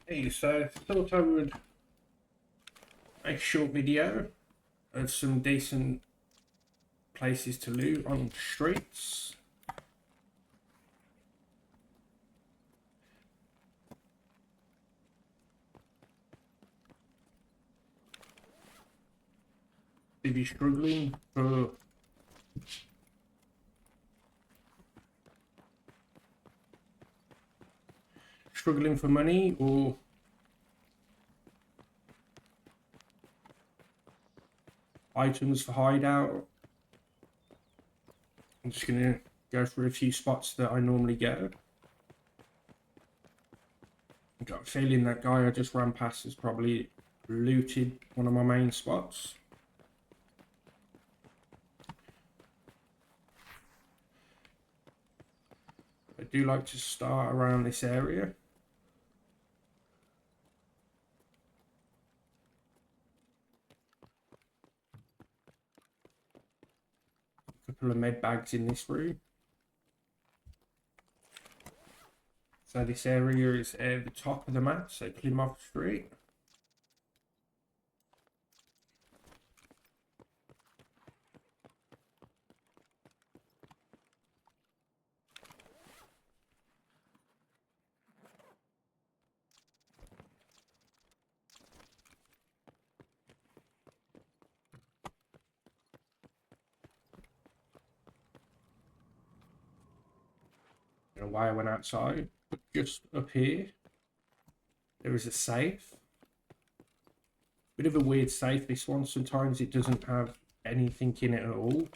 Hey, so thought I would make a short video of some decent places to loot on the streets. If you're struggling for money or items for hideout, I'm just gonna go through a few spots that I normally go. I've got a feeling that guy I just ran past has probably looted one of my main spots. I do like to start around this area. A couple of med bags in this room. So this area is at the top of the map, so Plymouth Street. I don't know why I went outside, but just up here, there is a safe. Bit of a weird safe, this one. Sometimes it doesn't have anything in it at all.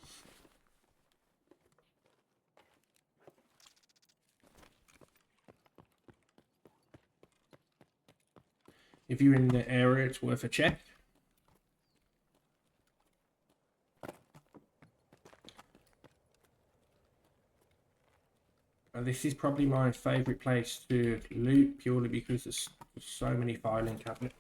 If you're in the area, it's worth a check. And this is probably my favourite place to loot, purely because there's so many filing cabinets.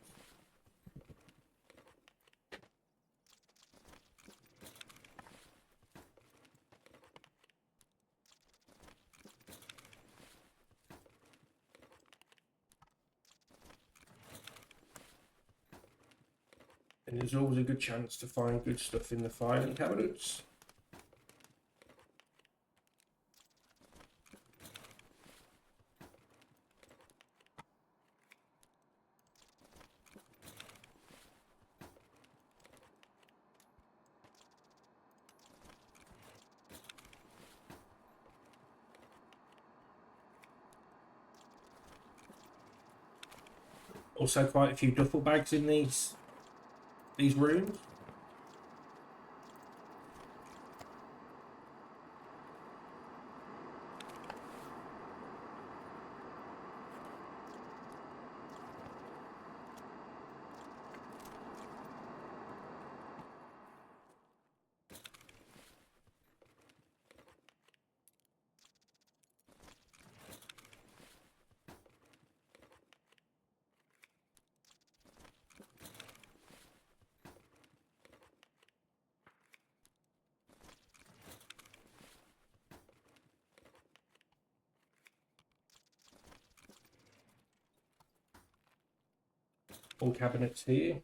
And there's always a good chance to find good stuff in the filing cabinets. Also quite a few duffel bags in these rooms. All cabinets here.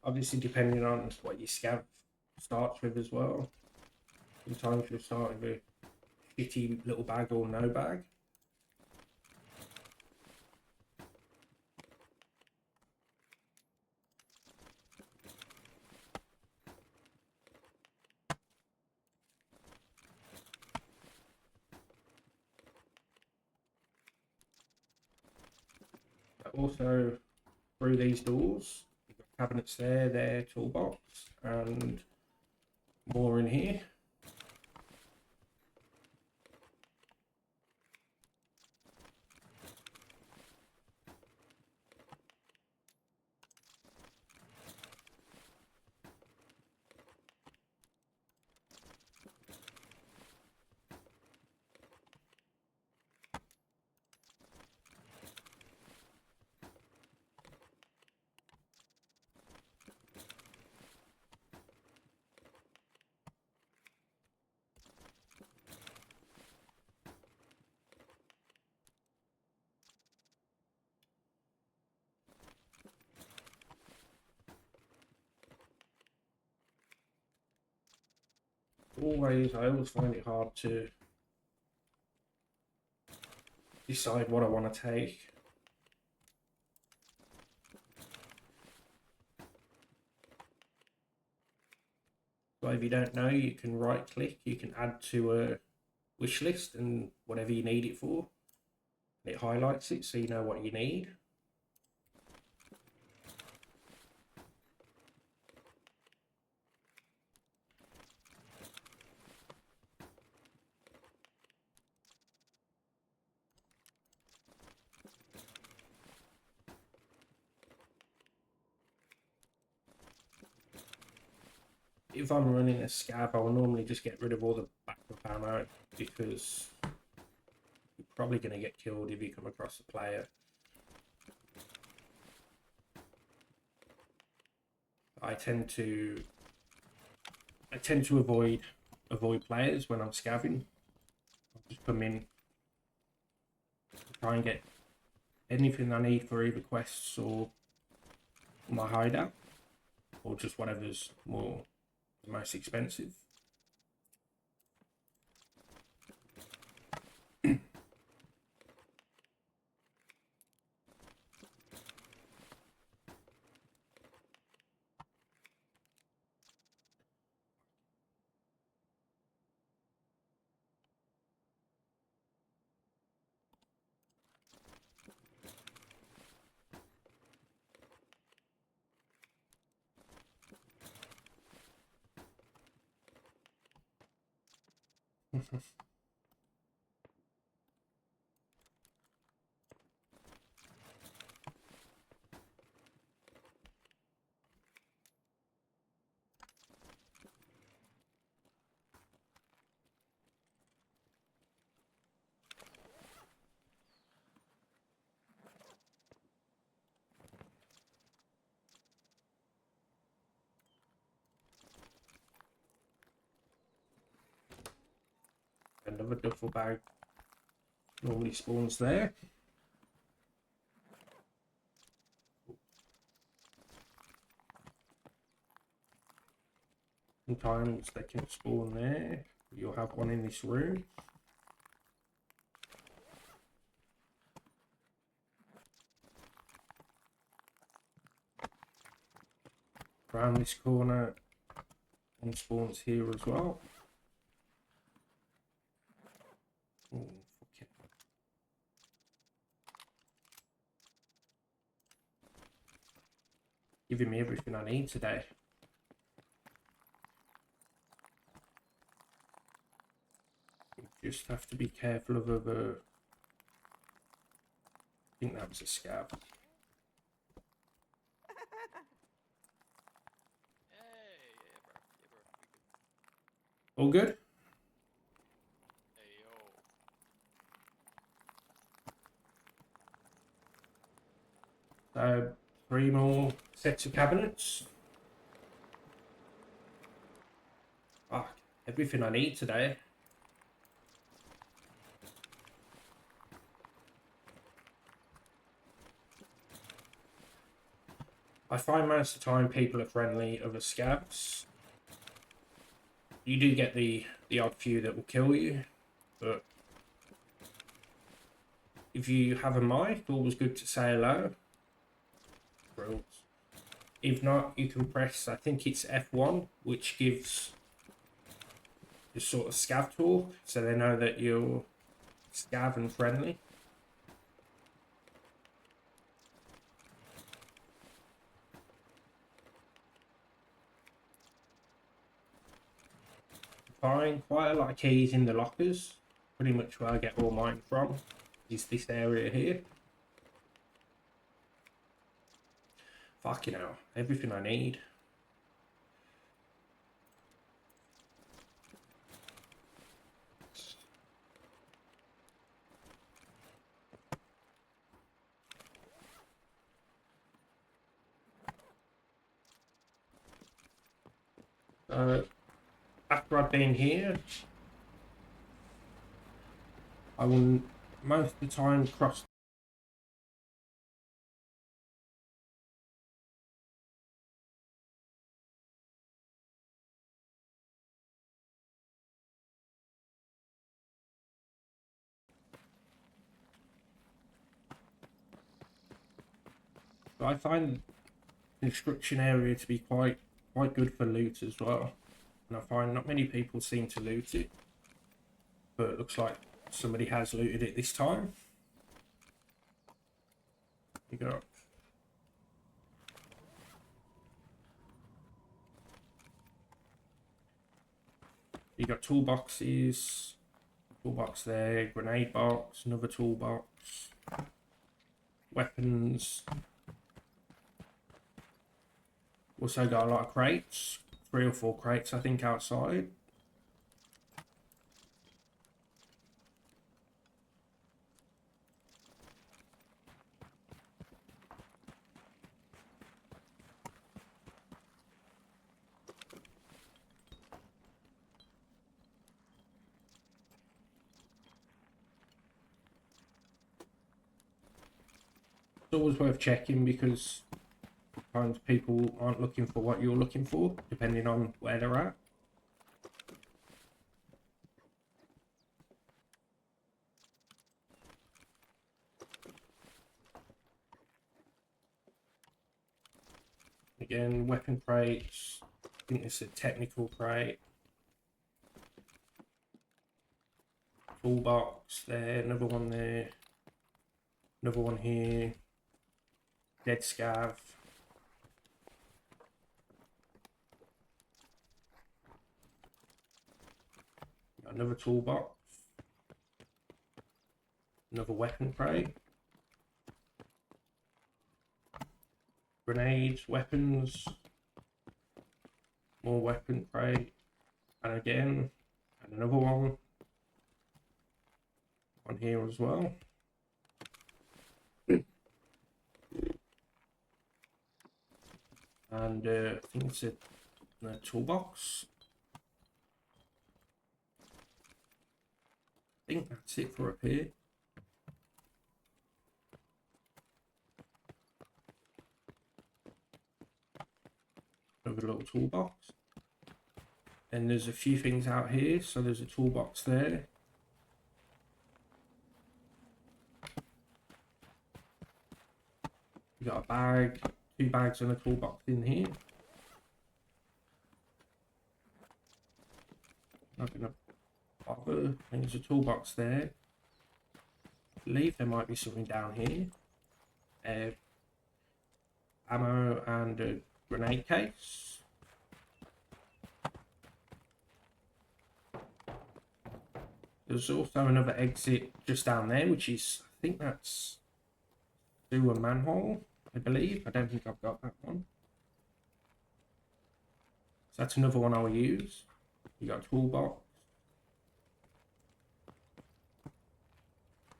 Obviously, depending on what your scav starts with as well. Sometimes you'll start with a shitty little bag or no bag. Also, through these doors, you've got cabinets there, toolbox, and more in here. I always find it hard to decide what I want to take. So if you don't know, you can right click, you can add to a wish list and whatever you need it for. It highlights it so you know what you need. If I'm running a scav, I will normally just get rid of all the backup ammo because you're probably going to get killed if you come across a player. I tend to avoid players when I'm scavving. I'll just come in, try and get anything I need for either quests or my hideout, or just whatever's most expensive. Another duffel bag normally spawns there. Sometimes they can spawn there. You'll have one in this room. Around this corner, one spawns here as well. Oh, fuck it. Giving me everything I need today. You just have to be careful of other. I think that was a scav. All good? So 3 more sets of cabinets. Ah, everything I need today. I find most of the time people are friendly of the scavs. You do get the odd few that will kill you, but if you have a mic, always good to say hello. Rules. If not, you can press, I think it's F1, which gives the sort of scav talk, so they know that you're scav and friendly. Find quite a lot of keys in the lockers. Pretty much where I get all mine from is this area here. Fucking hell, everything I need. After I've been here, I will most of the time cross But I find the construction area to be quite good for loot as well. And I find not many people seem to loot it. But it looks like somebody has looted it this time. You got toolboxes, toolbox there, grenade box, another toolbox, weapons. Also got a lot of crates, 3 or 4 crates I think outside. It's always worth checking because sometimes people aren't looking for what you're looking for, depending on where they're at. Again, weapon crates. I think it's a technical crate. Toolbox there, another one there. Another one here. Dead scav. Another toolbox. Another weapon crate. Grenades, weapons. More weapon crate. And again, and another one. On here as well. And I think it's a toolbox. I think that's it for up here. Another little toolbox. And there's a few things out here. So there's a toolbox there. You got a bag, 2 bags and a toolbox in here. Not gonna bother. There's a toolbox there. I believe there might be something down here. Ammo and a grenade case. There's also another exit just down there, which is, I think that's sewer manhole, I believe. I don't think I've got that one. So that's another one I'll use. You got a toolbox.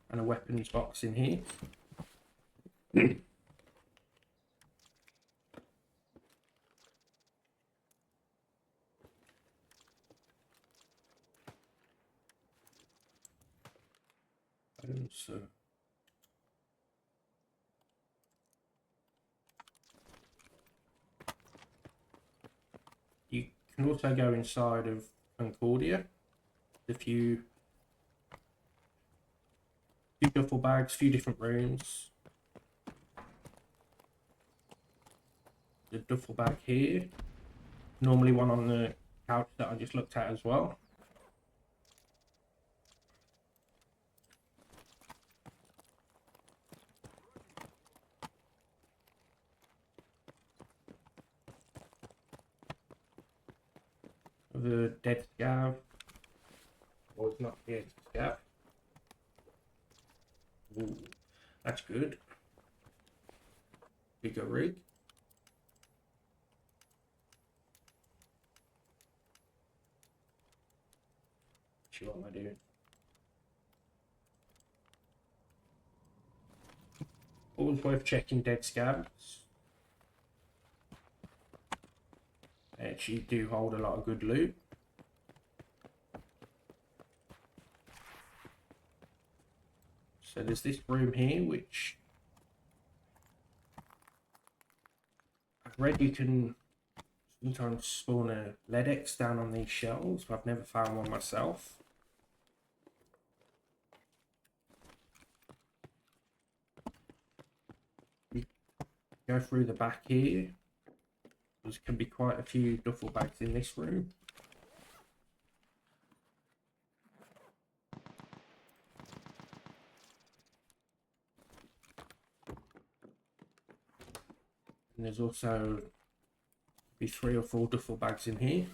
And a weapons box in here. So you can also go inside of Concordia. A few duffel bags, few different rooms. The duffel bag here. Normally one on the couch that I just looked at as well. The dead scav. Well, it's not dead scav. Ooh, that's good. Bigger rig. What am I doing? Always worth checking dead scavs. They actually do hold a lot of good loot. So there's this room here, which I've read you can sometimes spawn a lead X down on these shelves, but I've never found one myself. go through the back here. There can be quite a few duffel bags in this room. And there's also be 3 or 4 duffel bags in here.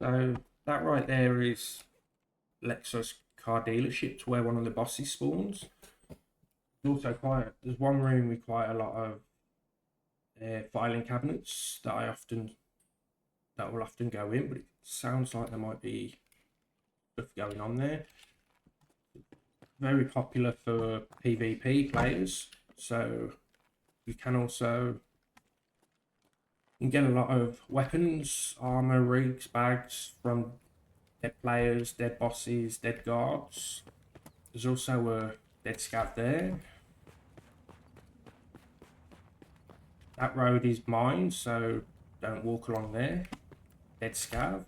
So that right there is Lexus car dealership, to where one of the bosses spawns. There's also there's one room with quite a lot of filing cabinets that will often go in, but it sounds like there might be stuff going on there. Very popular for PvP players, so you can also get a lot of weapons, armor, rigs, bags from dead players, dead bosses, dead guards. There's also a dead scav there. That road is mine, so don't walk along there. Dead scav.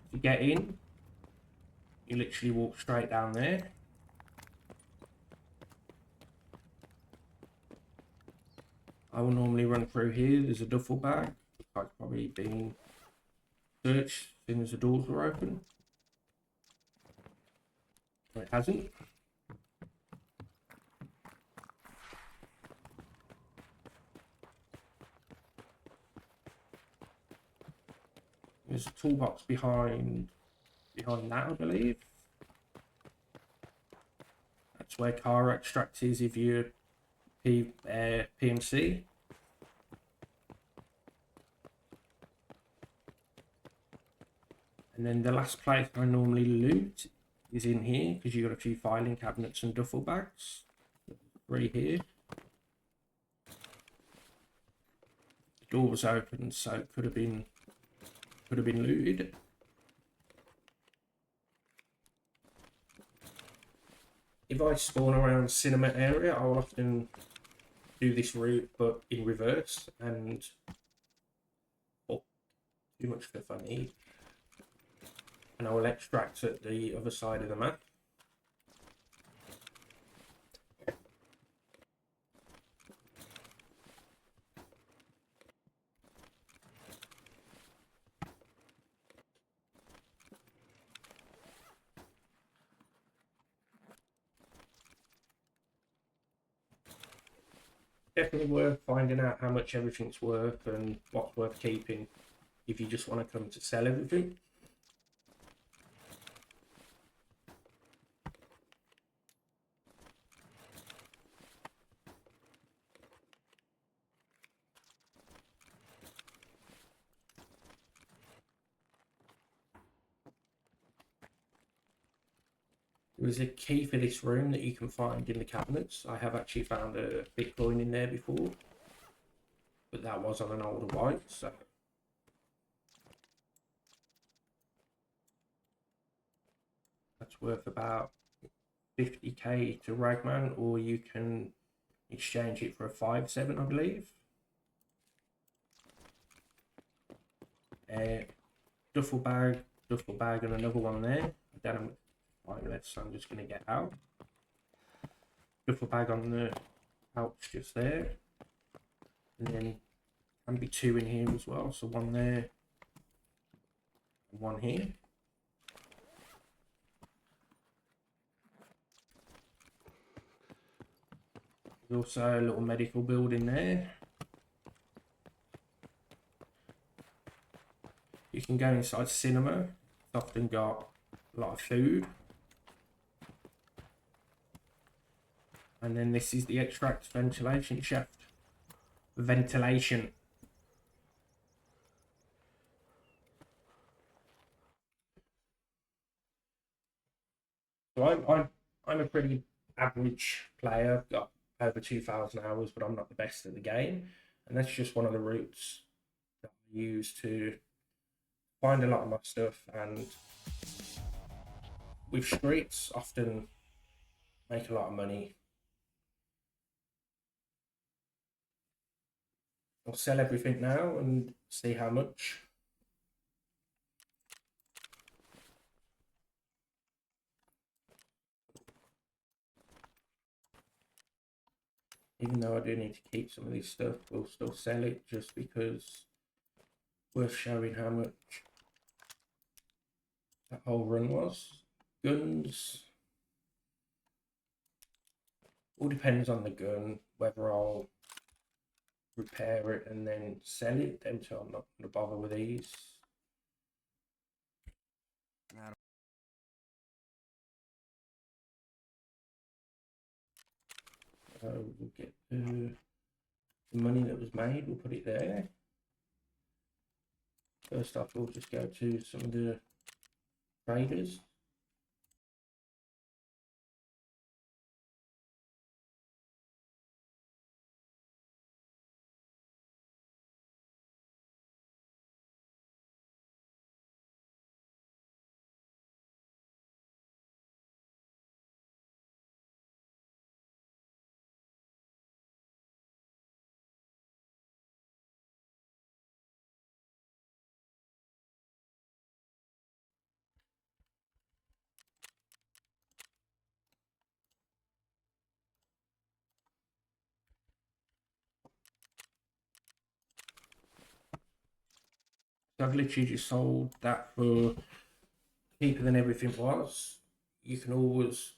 If you get in, you literally walk straight down there. I will normally run through here. There's a duffel bag. Looks like it's probably been searched as soon as the doors were open. No, it hasn't. There's a toolbox behind that, I believe. That's where car extract is if you're PMC. And then the last place I normally loot is in here, because you've got a few filing cabinets and duffel bags. 3 here. The door was open, so it could have been looted. If I spawn around cinema area, I will often do this route, but in reverse, and too much stuff I need. And I will extract at the other side of the map. Definitely worth finding out how much everything's worth and what's worth keeping if you just want to come to sell everything. There is a key for this room that you can find in the cabinets. I have actually found a Bitcoin in there before, but that was on an older white, so that's worth about 50k to Ragman, or you can exchange it for a 5.7, I believe. Duffel bag, and another one there. I don't know. So I'm just going to get out. Duffel bag on the pouch just there. And then can be 2 in here as well. So 1 there and 1 here. There's also a little medical building there. You can go inside cinema. It's often got a lot of food. And then this is the extract ventilation shaft. Ventilation. So I'm a pretty average player. Got over 2,000 hours, but I'm not the best at the game. And that's just one of the routes that I use to find a lot of my stuff. And with streets, often make a lot of money. I'll sell everything now and see how much. Even though I do need to keep some of this stuff, we'll still sell it just because worth showing how much that whole run was. Guns. All depends on the gun, whether I'll repair it and then sell it, then so I'm not going to bother with these. We'll get the money that was made, we'll put it there. First off, we'll just go to some of the traders. So I've literally just sold that for cheaper than everything was. You can always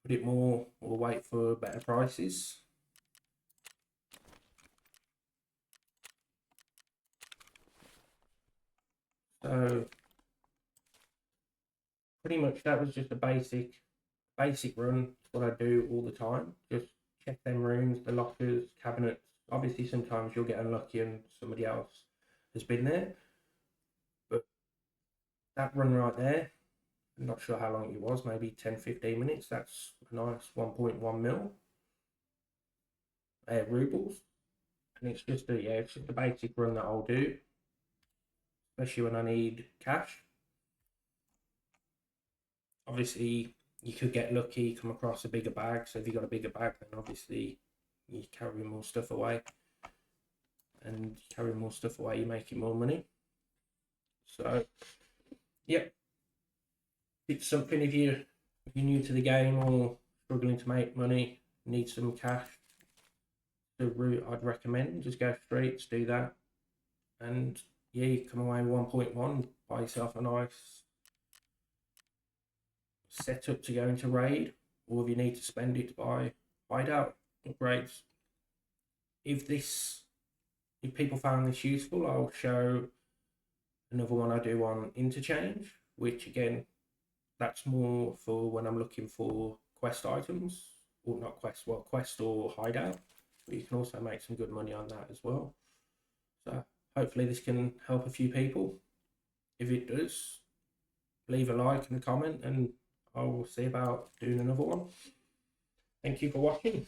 put it more or wait for better prices. So pretty much that was just a basic run. It's what I do all the time. Just check them rooms, the lockers, cabinets. Obviously sometimes you'll get unlucky and somebody else has been there. But that run right there, I'm not sure how long it was, maybe 10-15 minutes. That's a nice 1.1 mil rubles. And it's just a basic run that I'll do, especially when I need cash. Obviously, you could get lucky, come across a bigger bag. So if you got a bigger bag, then obviously you carry more stuff away. And carry more stuff away, you're making more money. So, yep. It's something if you're new to the game or struggling to make money, need some cash, the route I'd recommend, just go straight, do that. And yeah, you come away with 1.1, buy yourself a nice setup to go into raid, or if you need to spend it to buy hideout upgrades. If people found this useful, I'll show another one I do on interchange, which again, that's more for when I'm looking for quest items, or not quest, well, quest or hideout, but you can also make some good money on that as well. So hopefully this can help a few people. If it does, leave a like and a comment, and I'll see about doing another one. Thank you for watching.